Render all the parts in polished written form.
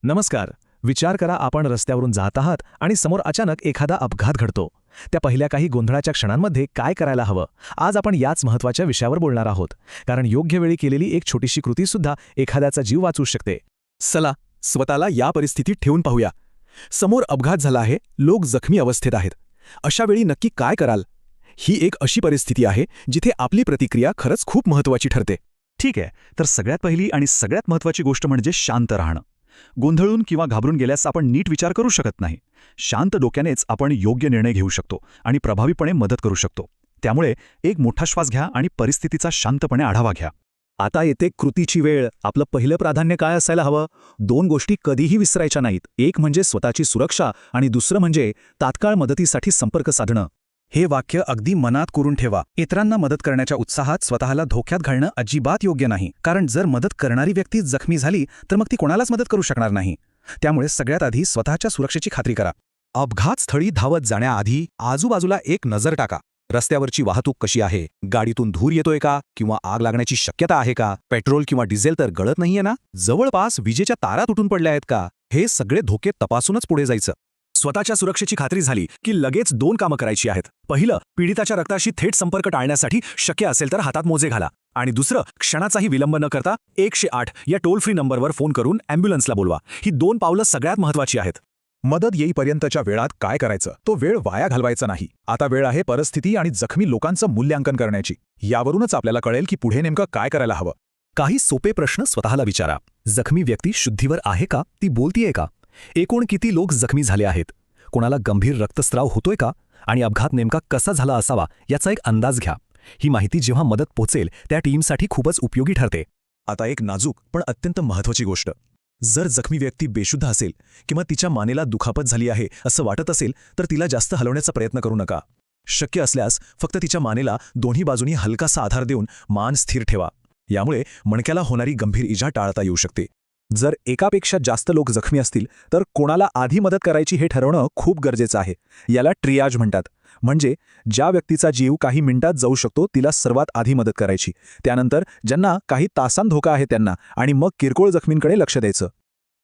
नमस्कार. विचार करा, आपण रस्त्यावरून जात आहात आणि समोर अचानक एखादा अपघात घडतो. त्या पहिल्या काही गोंधळाच्या क्षणांमध्ये काय करायला हवं? आज आपण याच महत्त्वाच्या विषयावर बोलणार आहोत. कारण योग्य वेळी केलेली एक छोटीशी कृती सुद्धा एखाद्याचा जीव वाचवू शकते. चला स्वतःला या परिस्थितीत ठेवून पाहूया. समोर अपघात झाला आहे, लोक जखमी अवस्थेत आहेत. अशा वेळी नक्की काय कराल? ही एक अशी परिस्थिती आहे जिथे आपली प्रतिक्रिया खरंच खूप महत्त्वाची ठरते. ठीक आहे, तर सगळ्यात पहिली आणि सगळ्यात महत्त्वाची गोष्ट म्हणजे शांत राहणं. गोंधळून किंवा घाबरून गेल्यास आपण नीट विचार करू शकत नाही. शांत डोक्यानेच आपण योग्य निर्णय घेऊ शकतो आणि प्रभावीपणे मदत करू शकतो. त्यामुळे एक मोठा श्वास घ्या आणि परिस्थितीचा शांतपणे आढावा घ्या. आता येते कृतीची वेळ. आपलं पहिलं प्राधान्य काय असायला हवं? 2 गोष्टी कधीही विसरायच्या नाहीत. एक म्हणजे स्वतःची सुरक्षा आणि दुसरं म्हणजे तात्काळ मदतीसाठी संपर्क साधणं. हे वाक्य अगदी मनात कोरून ठेवा. इतरांना मदत करण्याच्या उत्साहात स्वतःला धोक्यात घालणं अजिबात योग्य नाही. कारण जर मदत करणारी व्यक्ती जखमी झाली तर मग ती कोणालाच मदत करू शकणार नाही. त्यामुळे सगळ्यात आधी स्वतःच्या सुरक्षेची खात्री करा. अपघात स्थळी धावत जाण्याआधी आजूबाजूला एक नजर टाका. रस्त्यावरची वाहतूक कशी आहे? गाडीतून धूर येतोय का? किंवा आग लागण्याची शक्यता आहे का? पेट्रोल किंवा डिझेल तर गळत नाहीये ना? जवळपास विजेच्या तारा तुटून पडल्या आहेत का? हे सगळे धोके तपासूनच पुढे जायचं. स्वतःच्या सुरक्षेची खात्री झाली की लगेच 2 कामं करायची आहेत. पहिलं, पीडिताच्या रक्ताशी थेट संपर्क टाळण्यासाठी शक्य असेल तर हातात मोजे घाला. आणि दुसरं, क्षणाचाही विलंब न करता 108 या टोल फ्री नंबरवर फोन करून अँब्युलन्सला बोलवा. ही 2 पावलं सगळ्यात महत्त्वाची आहेत. मदत येईपर्यंतच्या वेळात काय करायचं? तो वेळ वाया घालवायचा नाही. आता वेळ आहे परिस्थिती आणि जखमी लोकांचं मूल्यांकन करण्याची. यावरूनच आपल्याला कळेल की पुढे नेमकं काय करायला हवं. काही सोपे प्रश्न स्वतःला विचारा. जखमी व्यक्ती शुद्धीवर आहे का? ती बोलतीये का? एकूण किती लोक जखमी झाले आहेत? कोणाला गंभीर रक्तस्राव होतोय का? आणि अपघात नेमका कसा झाला असावा याचा एक अंदाज घ्या. ही माहिती जेव्हा मदत पोहोचेल त्या टीमसाठी खूपच उपयोगी ठरते. आता एक नाजूक पण अत्यंत महत्त्वाची गोष्ट. जर जखमी व्यक्ती बेशुद्ध असेल किंवा तिच्या मानेला दुखापत झाली आहे असं वाटत असेल तर तिला जास्त हलवण्याचा प्रयत्न करू नका. शक्य असल्यास फक्त तिच्या मानेला दोन्ही बाजूनी हलकासा आधार देऊन मान स्थिर ठेवा. यामुळे मणक्याला होणारी गंभीर इजा टाळता येऊ शकते. जर एकापेक्षा जास्त लोक जखमी असतील तर कोणाला आधी मदत करायची हे ठरवणं खूप गरजेचं आहे. याला ट्रियाज म्हणतात. म्हणजे ज्या व्यक्तीचा जीव काही मिनिटात जाऊ शकतो तिला सर्वात आधी मदत करायची. त्यानंतर ज्यांना काही तासांत धोका आहे त्यांना, आणि मग किरकोळ जखमींकडे लक्ष द्यायचं.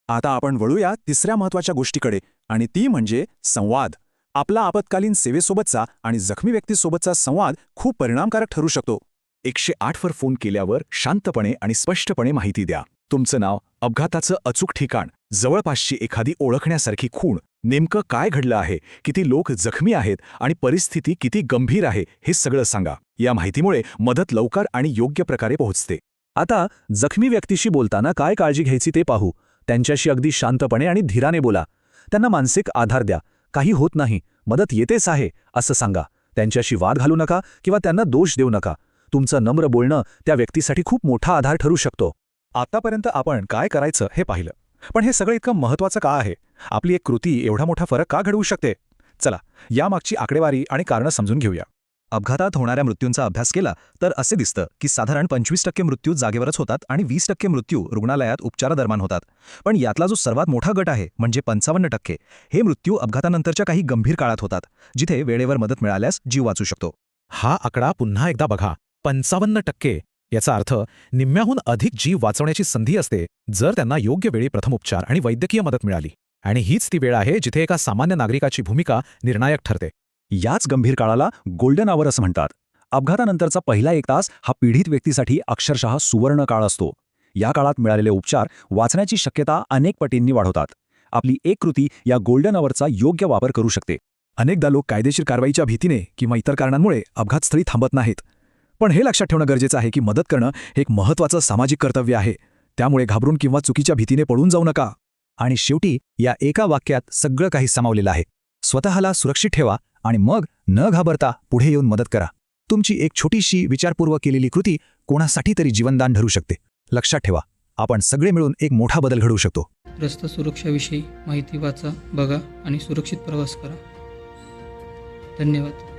आता आपण वळूया तिसऱ्या महत्त्वाच्या गोष्टीकडे, आणि ती म्हणजे संवाद. आपला आपत्कालीन सेवेसोबतचा आणि जखमी व्यक्तीसोबतचा संवाद खूप परिणामकारक ठरू शकतो. 108 वर फोन केल्यावर शांतपणे आणि स्पष्टपणे माहिती द्या. तुमचं नाव, अपघाताचं अचूक ठिकाण, जवळपासची एखादी ओळखण्यासारखी खूण, नेमकं काय घडलं आहे, किती लोक जखमी आहेत आणि परिस्थिती किती गंभीर आहे हे सगळं सांगा. या माहितीमुळे मदत लवकर आणि योग्य प्रकारे पोहोचते. आता जखमी व्यक्तीशी बोलताना काय काळजी घ्यायची ते पाहू. त्यांच्याशी अगदी शांतपणे आणि धीराने बोला. त्यांना मानसिक आधार द्या. काही होत नाही, मदत येतेच आहे असं सांगा. त्यांच्याशी वाद घालू नका किंवा त्यांना दोष देऊ नका. तुमचं नम्र बोलणं त्या व्यक्तीसाठी खूप मोठा आधार ठरू शकतो. आतापर्यंत आपण काय करायचं हे पाहिलं, पण हे सगळं इतकं महत्त्वाचं का आहे? आपली एक कृती एवढा मोठा फरक का घडवू शकते? चला यामागची आकडेवारी आणि कारणं समजून घेऊया. अपघातात होणाऱ्या मृत्यूंचा अभ्यास केला तर असे दिसतं की साधारण 25% मृत्यू जागेवरच होतात आणि 20% मृत्यू रुग्णालयात उपचारादरम्यान होतात. पण यातला जो सर्वात मोठा गट आहे म्हणजे 55%, हे मृत्यू अपघातानंतरच्या काही गंभीर काळात होतात, जिथे वेळेवर मदत मिळाल्यास जीव वाचू शकतो. हा आकडा पुन्हा एकदा बघा. 55%. याचा अर्थ निम्म्याहून अधिक जीव वाचवण्याची संधी असते जर त्यांना योग्य वेळी प्रथमोपचार आणि वैद्यकीय मदत मिळाली. आणि हीच ती वेळ आहे जिथे एका सामान्य नागरिकाची भूमिका निर्णायक ठरते. याच गंभीर काळाला गोल्डन आवर असं म्हणतात. अपघातानंतरचा पहिला 1 तास हा पीडित व्यक्तीसाठी अक्षरशः सुवर्ण काळ असतो. या काळात मिळालेले उपचार वाचण्याची शक्यता अनेक पटींनी वाढवतात. आपली एक कृती या गोल्डन आवरचा योग्य वापर करू शकते. अनेकदा लोक कायदेशीर कारवाईच्या भीतीने किंवा इतर कारणांमुळे अपघातस्थळी थांबत नाहीत. पण हे लक्षात ठेवणं गरजेचं आहे की मदत करणं हे एक महत्त्वाचं सामाजिक कर्तव्य आहे. त्यामुळे घाबरून किंवा चुकीच्या भीतीने पळून जाऊ नका. आणि शेवटी या एका वाक्यात सगळं काही सामावलेलं आहे. स्वतःला सुरक्षित ठेवा आणि मग न घाबरता पुढे येऊन मदत करा. तुमची एक छोटीशी विचारपूर्वक केलेली कृती कोणासाठी तरी जीवनदान ठरू शकते. लक्षात ठेवा, आपण सगळे मिळून एक मोठा बदल घडवू शकतो. रस्ता सुरक्षाविषयी माहिती वाचा, बघा आणि सुरक्षित प्रवास करा. धन्यवाद.